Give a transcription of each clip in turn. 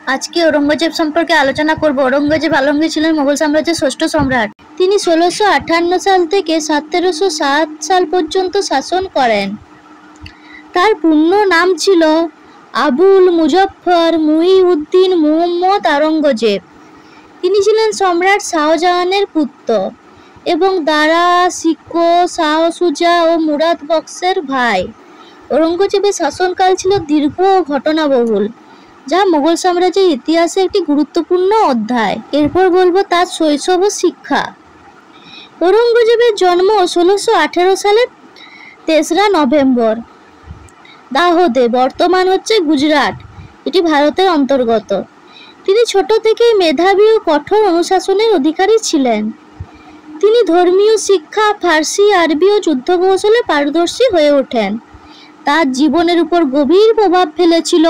আজকে ঔরঙ্গজেব সম্পর্কে আলোচনা করব। ঔরঙ্গজেব আলমগীর ছিলেন মোগল সাম্রাজ্যের ষষ্ঠ সম্রাট। তিনি ১৬৫৮ সাল থেকে ১৭০৭ সাল পর্যন্ত শাসন করেন। তার পূর্ণ নাম ছিল আবুল মুজফ্ফর মুঈউদ্দিন মুহাম্মদ আওরঙ্গজেব। তিনি ছিলেন সম্রাট শাহজাহানের পুত্র এবং দারা শিকো, শাহ সুজা ও মুরাদ বক্সের ভাই। ঔরঙ্গজেবের শাসনকাল ছিল দীর্ঘ ও ঘটনাবহুল, যা মোগল সাম্রাজ্যের ইতিহাসে একটি গুরুত্বপূর্ণ অধ্যায়। এরপর বলবো তার শৈশব ও শিক্ষা। ঔরঙ্গজেবের জন্ম ১৬১৮ সালের ৩রা নভেম্বর দাহোদে, বর্তমান হচ্ছে গুজরাট, এটি ভারতের অন্তর্গত। তিনি ছোট থেকেই মেধাবী ও কঠোর অনুশাসনের অধিকারী ছিলেন। তিনি ধর্মীয় শিক্ষা, ফার্সি, আরবি ও যুদ্ধ কৌশলে পারদর্শী হয়ে ওঠেন। তার জীবনের উপর গভীর প্রভাব ফেলেছিল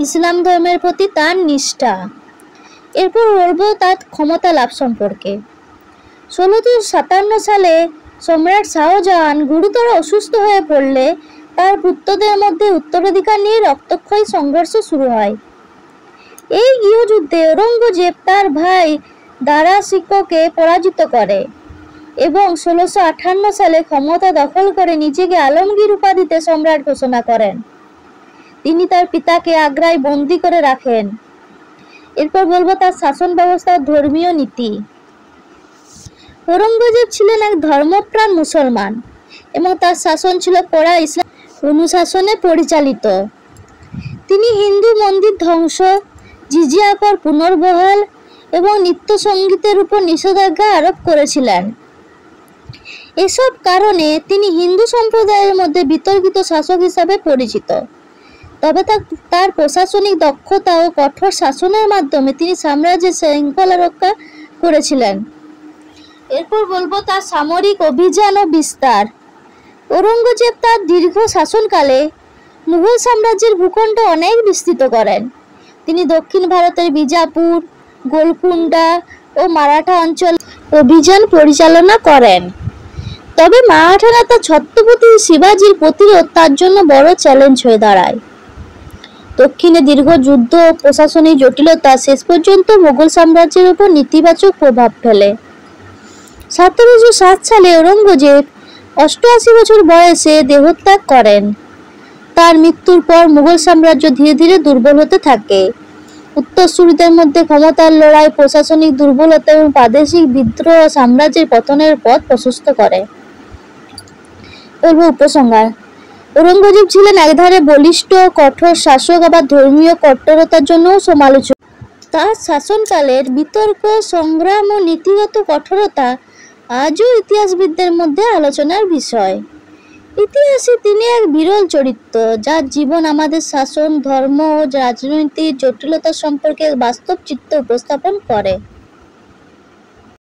ইসলাম ধর্মের প্রতি তার নিষ্ঠা। এরপর বলবো তার ক্ষমতা লাভ সম্পর্কে। ১৬৫৭ সালে সম্রাট শাহজাহান গুরুতর অসুস্থ হয়ে পড়লে তার পুত্রদের মধ্যে উত্তরাধিকার নিয়ে রক্তক্ষয়ী সংঘর্ষ শুরু হয়। এই গৃহযুদ্ধে ঔরঙ্গজেব তার ভাই দারা শিকোকে পরাজিত করে এবং ১৬৫৮ সালে ক্ষমতা দখল করে নিজেকে আলমগীর উপাধিতে সম্রাট ঘোষণা করেন। তিনি তার পিতাকে আগ্রায় বন্দী করে রাখেন। এরপর বলবো তার শাসন ব্যবস্থা, ধর্মীয় নীতি। ঔরঙ্গজেব ছিলেন এক ধর্মপ্রাণ মুসলমান এবং তার শাসন ছিল কড়া ইসলাম অনুশাসনে পরিচালিত। তিনি হিন্দু মন্দির ধ্বংস, জিজিয়া কর পুনর্বহাল এবং নৃত্য সঙ্গীতের উপর নিষেধাজ্ঞা আরোপ করেছিলেন। এসব কারণে তিনি হিন্দু সম্প্রদায়ের মধ্যে বিতর্কিত শাসক হিসাবে পরিচিত। তবে তার প্রশাসনিক দক্ষতা ও কঠোর শাসনের মাধ্যমে তিনি সাম্রাজ্যের শৃঙ্খলা রক্ষা করেছিলেন। এরপর বলবো তার সামরিক অভিযান ও বিস্তার। ঔরঙ্গজেব তার দীর্ঘ শাসনকালে মুঘল সাম্রাজ্যের ভূখণ্ড অনেক বিস্তৃত করেন। তিনি দক্ষিণ ভারতের বিজাপুর, গোলকুন্ডা ও মারাঠা অঞ্চল অভিযান পরিচালনা করেন। তবে মারাঠা নেতা ছত্রপতি শিবাজির প্রতিরোধ তার জন্য বড় চ্যালেঞ্জ হয়ে দাঁড়ায়। দক্ষিণে দীর্ঘ যুদ্ধ ও প্রশাসনিক জটিলতা শেষ পর্যন্ত মোগল সাম্রাজ্যের উপর নেতিবাচক প্রভাব ফেলে। ১৭০৭ সালে ঔরঙ্গজেব ৮৮ বছর বয়সে দেহত্যাগ করেন। তার মৃত্যুর পর মুঘল সাম্রাজ্য ধীরে ধীরে দুর্বল হতে থাকে। উত্তরসূরিদের মধ্যে ক্ষমতার লড়াই, প্রশাসনিক দুর্বলতা এবং প্রাদেশিক বিদ্রোহ সাম্রাজ্যের পতনের পথ প্রশস্ত করে। উপসংহার: ঔরঙ্গজেব ছিলেন একধারে বলিষ্ঠ কঠোর শাসক, আবার ধর্মীয় কট্টরতার জন্যও সমালোচিত। তার শাসনকালের বিতর্ক, সংগ্রাম ও নীতিগত কঠোরতা আজও ইতিহাসবিদদের মধ্যে আলোচনার বিষয়। ইতিহাসে তিনি এক বিরল চরিত্র, যার জীবন আমাদের শাসন, ধর্ম ও রাজনৈতিক জটিলতা সম্পর্কে বাস্তব চিত্র উপস্থাপন করে।